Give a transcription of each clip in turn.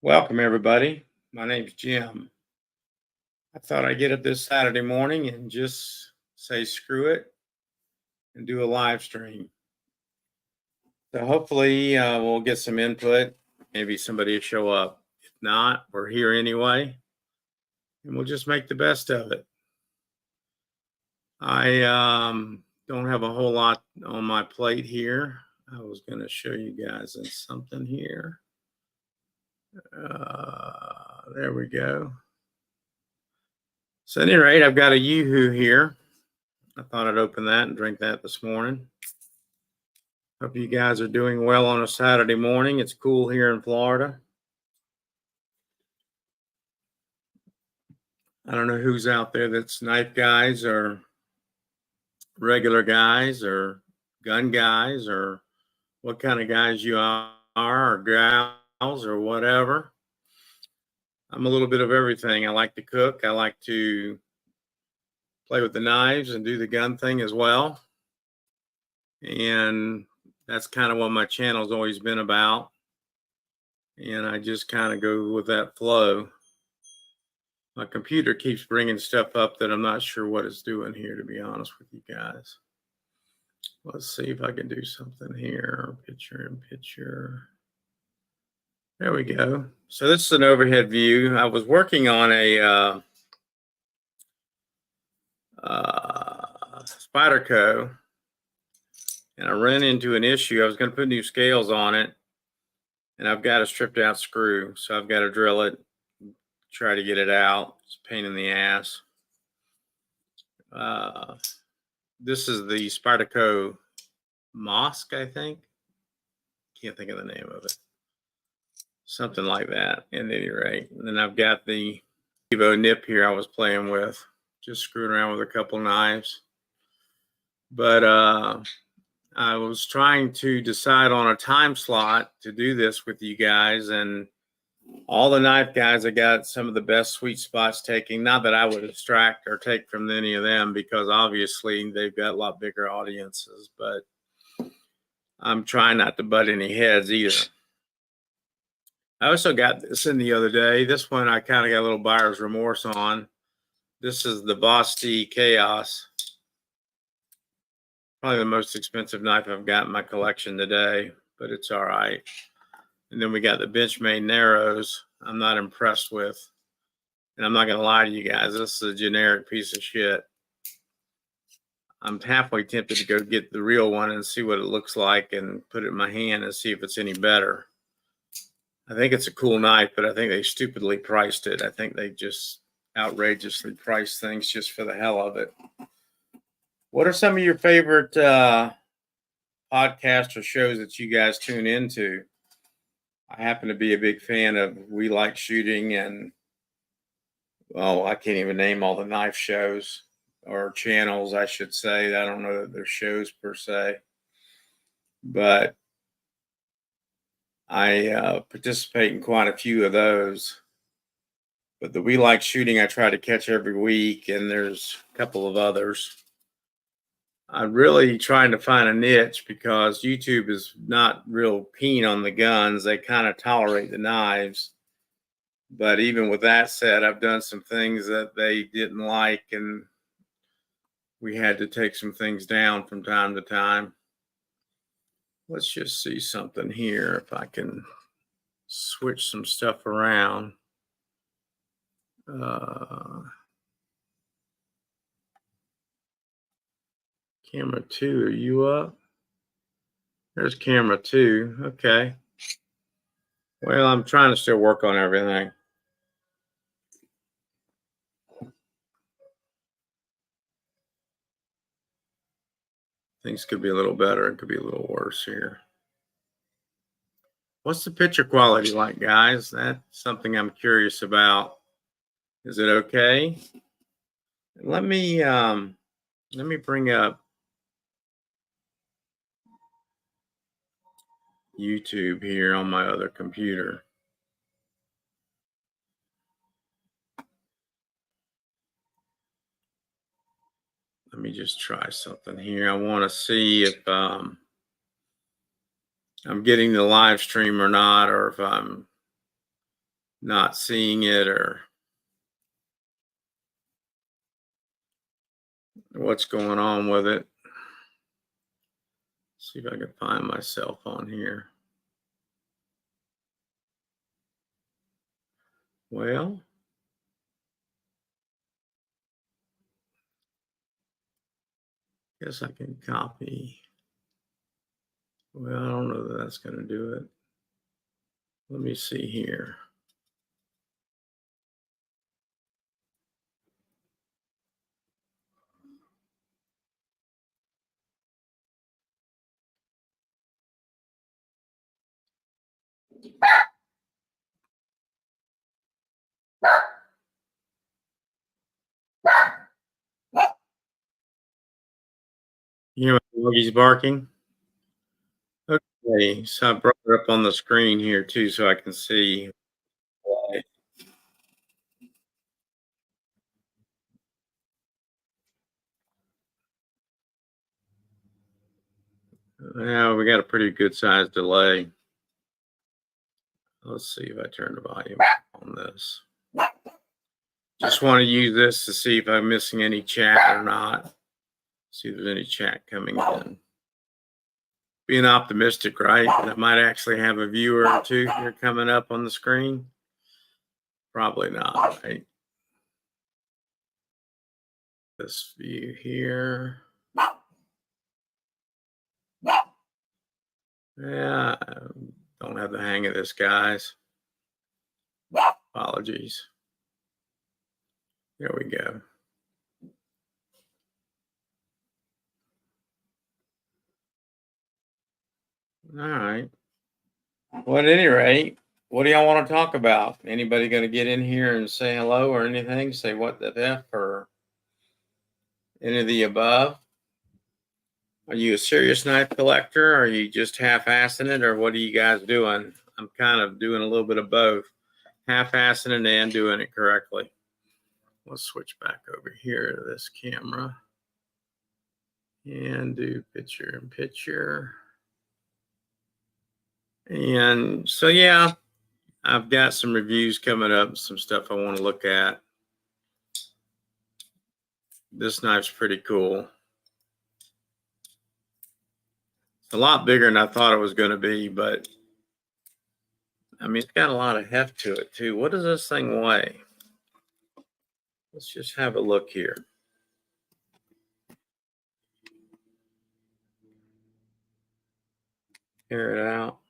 Welcome, everybody. My name's Jim. I thought I'd get up this Saturday morning and just say screw it and do a live stream. So hopefully we'll get some input. Maybe somebody will show up. If not, we're here anyway, and we'll just make the best of it. I don't have a whole lot on my plate here. I was going to show you guys something here. There we go. So at any rate, I've got a Yoo-hoo here. I thought I'd open that and drink that this morning. Hope you guys are doing well on a Saturday morning. It's cool here in Florida. I don't know who's out there that's knife guys or regular guys or gun guys or what kind of guys you are or gals or whatever. I'm a little bit of everything. I like to cook. I like to play with the knives and do the gun thing as well. And that's kind of what my channel's always been about. And I just kind of go with that flow. My computer keeps bringing stuff up that I'm not sure what it's doing here, to be honest with you guys. Let's see if I can do something here. Picture in picture. There we go. So this is an overhead view. I was working on a Spyderco, and I ran into an issue. I was going to put new scales on it, and I've got a stripped out screw, so I've got to drill it, try to get it out. It's a pain in the ass. This is the Spyderco Mosque, I think. Can't think of the name of it. Something like that, at any rate. And then I've got the Evo nip here I was playing with, just screwing around with a couple knives. But I was trying to decide on a time slot to do this with you guys, and all the knife guys, I got some of the best sweet spots taking. Not that I would extract or take from any of them, because obviously they've got a lot bigger audiences, but I'm trying not to butt any heads either. I also got this in the other day. This one I kind of got a little buyer's remorse on. This is the Basti Chaos. Probably the most expensive knife I've got in my collection today, but it's all right. And then we got the Benchmade Narrows. I'm not impressed with. And I'm not going to lie to you guys. This is a generic piece of shit. I'm halfway tempted to go get the real one and see what it looks like and put it in my hand and see if it's any better. I think it's a cool knife, but I think they stupidly priced it. I think they just outrageously priced things just for the hell of it. What are some of your favorite podcasts or shows that you guys tune into? I happen to be a big fan of We Like Shooting and, well, I can't even name all the knife shows or channels, I should say. I don't know that they're shows per se. But I participate in quite a few of those. But the We Like Shooting I try to catch every week, and there's a couple of others. I'm really trying to find a niche because YouTube is not real keen on the guns. They kind of tolerate the knives. But even with that said, I've done some things that they didn't like, and we had to take some things down from time to time. Let's just see something here if I can switch some stuff around. Camera 2, are you up? There's camera 2. Okay. Well, I'm trying to still work on everything. Things could be a little better. It could be a little worse here. What's the picture quality like, guys? That's something I'm curious about. Is it okay? Let me bring up YouTube here on my other computer. Let me just try something here. I want to see if I'm getting the live stream or not, or if I'm not seeing it or what's going on with it. See if I can find myself on here. Well, guess I can copy. Well, I don't know that that's going to do it. Let me see here. You hear my doggies barking? Okay, so I brought it up on the screen here too so I can see. Yeah, we got a pretty good sized delay. Let's see if I turn the volume on this. Just want to use this to see if I'm missing any chat or not. See if there's any chat coming in. Being optimistic, right? That might actually have a viewer or two here coming up on the screen. Probably not, right? This view here. Yeah, I don't have the hang of this, guys. Apologies. There we go. All right. Well, at any rate, what do y'all want to talk about? Anybody going to get in here and say hello or anything? Say what the F or any of the above? Are you a serious knife collector? Or are you just half-assing it, or what are you guys doing? I'm kind of doing a little bit of both, half-assing it and doing it correctly. Let's switch back over here to this camera and do picture in picture. And so, yeah, I've got some reviews coming up, some stuff I want to look at. This knife's pretty cool. It's a lot bigger than I thought it was going to be, but I mean, it's got a lot of heft to it too. What does this thing weigh? Let's just have a look here. Tear it out.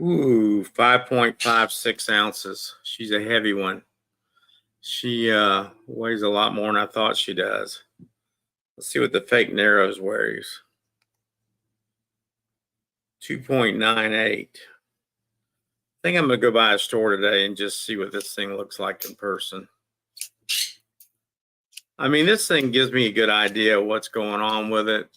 Ooh, 5.56 ounces. She's a heavy one. She weighs a lot more than I thought she does. Let's see what the fake Narrows weighs. 2.98. I think I'm going to go by a store today and just see what this thing looks like in person. I mean, this thing gives me a good idea of what's going on with it.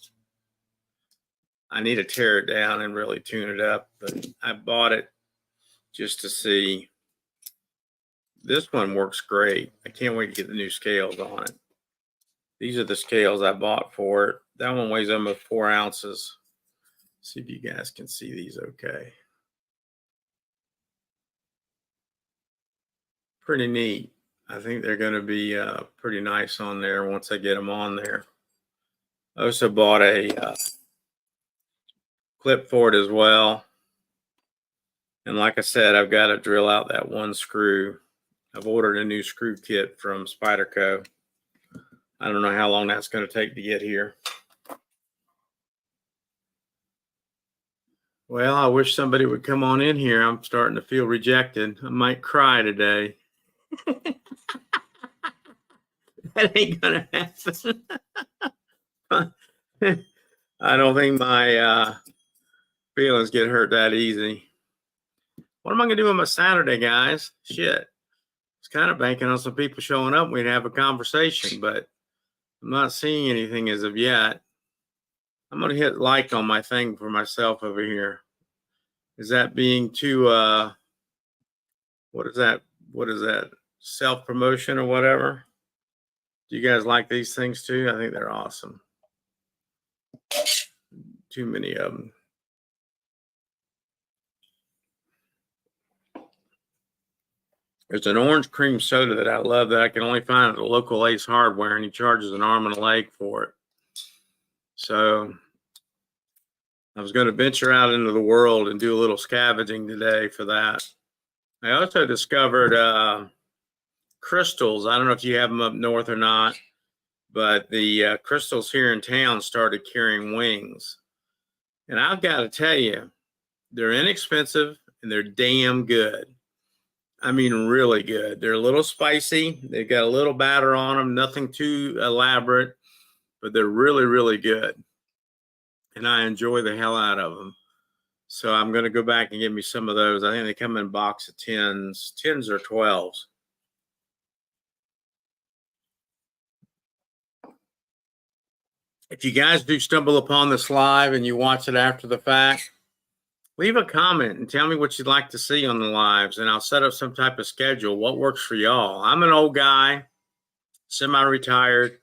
I need to tear it down and really tune it up, but I bought it just to see. This one works great. I can't wait to get the new scales on it. These are the scales I bought for it. That one weighs almost 4 ounces. See if you guys can see these okay. Pretty neat. I think they're going to be pretty nice on there once I get them on there. I also bought a clip for it as well. And like I said, I've got to drill out that one screw. I've ordered a new screw kit from Spyderco. I don't know how long that's going to take to get here. Well, I wish somebody would come on in here. I'm starting to feel rejected. I might cry today. That ain't gonna happen. I don't think my feelings get hurt that easy. What am I gonna do on my Saturday, guys? Shit. It's kind of banking on some people showing up. We'd have a conversation, but I'm not seeing anything as of yet. I'm gonna hit like on my thing for myself over here. Is that being too what is that? What is that? Self-promotion or whatever? Do you guys like these things too? I think they're awesome. Too many of them. There's an orange cream soda that I love that I can only find at the local Ace Hardware, and he charges an arm and a leg for it. So I was going to venture out into the world and do a little scavenging today for that. I also discovered crystals. I don't know if you have them up north or not, but the crystals here in town started carrying wings. And I've got to tell you, they're inexpensive and they're damn good. I mean, really good. They're a little spicy. They've got a little batter on them, nothing too elaborate, but they're really, really good. And I enjoy the hell out of them. So I'm going to go back and get me some of those. I think they come in a box of 10s or 12s. If you guys do stumble upon this live and you watch it after the fact, leave a comment and tell me what you'd like to see on the lives, and I'll set up some type of schedule. What works for y'all? I'm an old guy, semi-retired,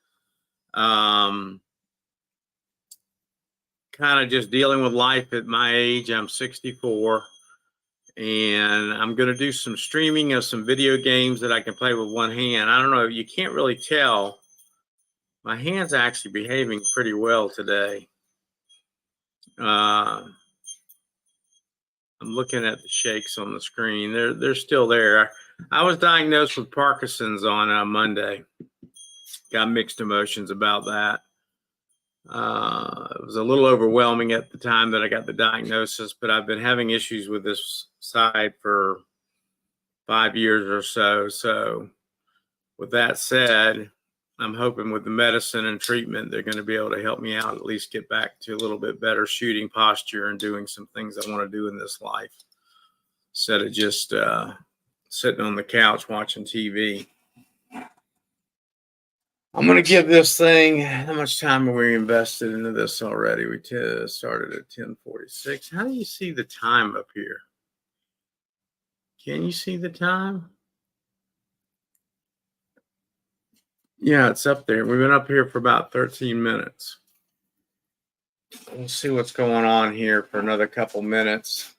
kind of just dealing with life at my age. I'm 64, and I'm going to do some streaming of some video games that I can play with one hand. I don't know. You can't really tell. My hand's actually behaving pretty well today. I'm looking at the shakes on the screen. They're still there. I was diagnosed with Parkinson's on Monday. Got mixed emotions about that. It was a little overwhelming at the time that I got the diagnosis, but I've been having issues with this side for 5 years or so. So with that said, I'm hoping with the medicine and treatment, they're going to be able to help me out, at least get back to a little bit better shooting posture and doing some things I want to do in this life, instead of just sitting on the couch watching TV. I'm going to give this thing, how much time have we invested into this already? We started at 10:46. How do you see the time up here? Can you see the time? Yeah, it's up there. We've been up here for about 13 minutes. We'll see what's going on here for another couple minutes.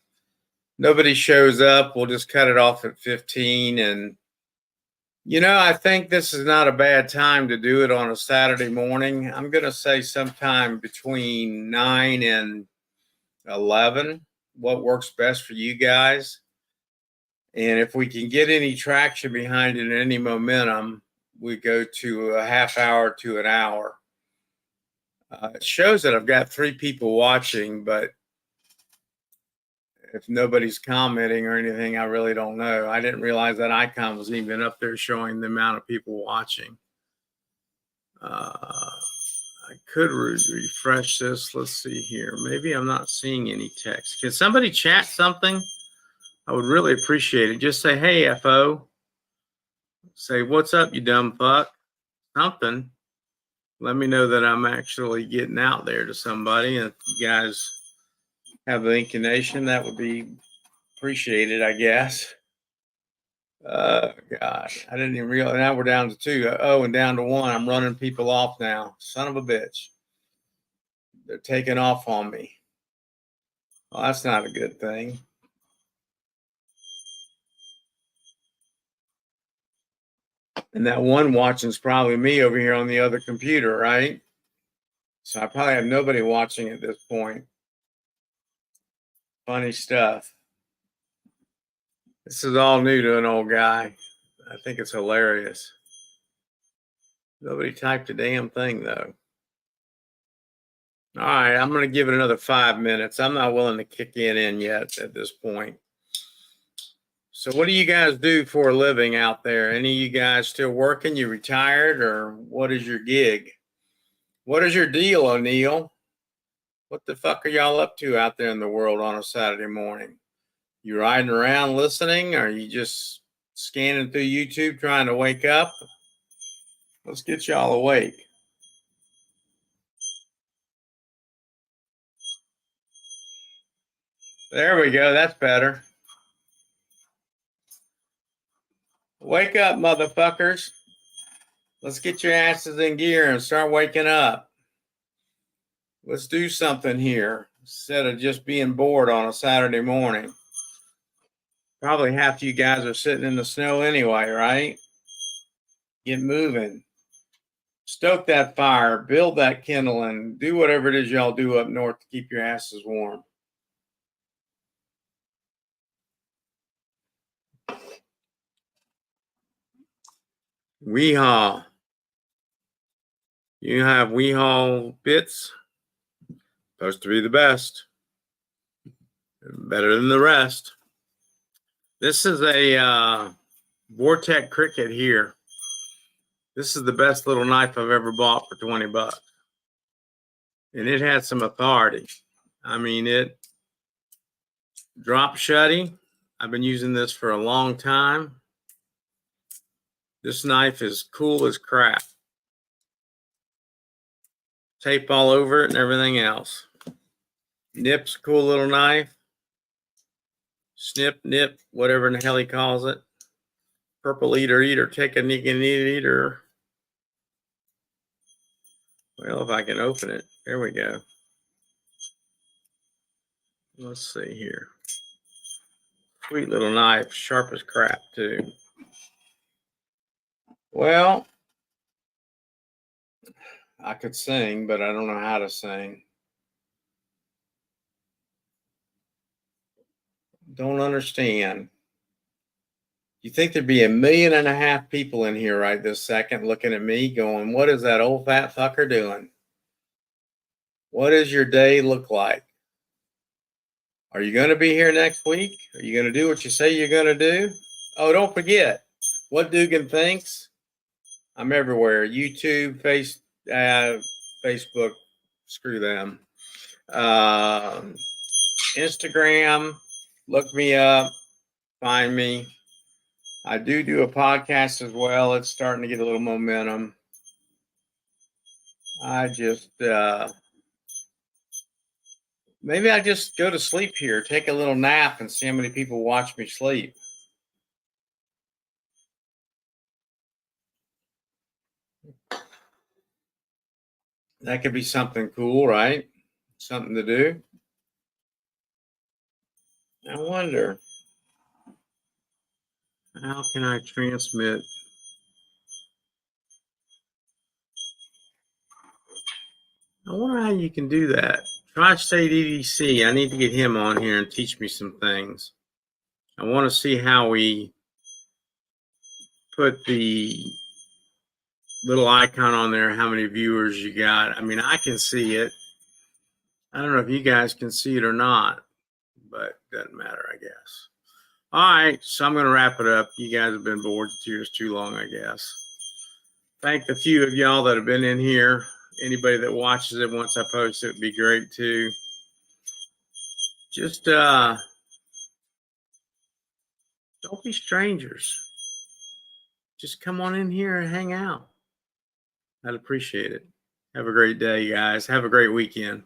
Nobody shows up. We'll just cut it off at 15. And, you know, I think this is not a bad time to do it on a Saturday morning. I'm going to say sometime between 9 and 11, what works best for you guys. And if we can get any traction behind it and any momentum, we go to a half hour to an hour. It shows that I've got 3 people watching, but if nobody's commenting or anything, I really don't know. I didn't realize that icon was even up there showing the amount of people watching. I could refresh this. Let's see here. Maybe I'm not seeing any text. Can somebody chat something? I would really appreciate it. Just say, hey, FO. Say, what's up, you dumb fuck? Something. Let me know that I'm actually getting out there to somebody. And if you guys have the inclination, that would be appreciated, I guess. God, I didn't even realize. Now we're down to 2. Oh, and down to 1. I'm running people off now. Son of a bitch. They're taking off on me. Well, that's not a good thing. And that one watching is probably me over here on the other computer, right? So I probably have nobody watching at this point. Funny stuff. This is all new to an old guy. I think it's hilarious. Nobody typed a damn thing, though. All right, I'm going to give it another 5 minutes. I'm not willing to kick in yet at this point. So what do you guys do for a living out there? Any of you guys still working? You retired, or what is your gig? What is your deal, O'Neill? What the fuck are y'all up to out there in the world on a Saturday morning? You riding around listening, or are you just scanning through YouTube trying to wake up? Let's get y'all awake. There we go. That's better. Wake up, motherfuckers. Let's get your asses in gear and start waking up. Let's do something here instead of just being bored on a Saturday morning. Probably half of you guys are sitting in the snow anyway, right? Get moving. Stoke that fire, build that kindling, do whatever it is y'all do up north to keep your asses warm. Weehaw. You have Weehaw bits. Supposed to be the best. Better than the rest. This is a Vortex Cricket here. This is the best little knife I've ever bought for 20 bucks. And it had some authority. I mean, it drop shutty. I've been using this for a long time. This knife is cool as crap. Tape all over it and everything else. Nip's a cool little knife. Snip, nip, whatever in the hell he calls it. Purple eater, take a eater. Well, if I can open it, there we go. Let's see here. Sweet little knife, sharp as crap too. Well, I could sing, but I don't know how to sing. Don't understand. You think there'd be 1.5 million people in here right this second looking at me going, what is that old fat fucker doing? What does your day look like? Are you going to be here next week? Are you going to do what you say you're going to do? Oh, don't forget, What Dugan Thinks. I'm everywhere. YouTube, Facebook, screw them. Instagram, look me up, find me. I do a podcast as well. It's starting to get a little momentum. I just, maybe I just go to sleep here, take a little nap and see how many people watch me sleep. That could be something cool, right? Something to do. I wonder, how can I transmit? I wonder how you can do that. Tri-State EDC, I need to get him on here and teach me some things. I want to see how we put the little icon on there, how many viewers you got. I mean, I can see it. I don't know if you guys can see it or not, but it doesn't matter, I guess. All right, so I'm going to wrap it up. You guys have been bored to tears too long, I guess. Thank the few of y'all that have been in here. Anybody that watches it once I post it would be great too. Just don't be strangers. Just come on in here and hang out. I'd appreciate it. Have a great day, guys. Have a great weekend.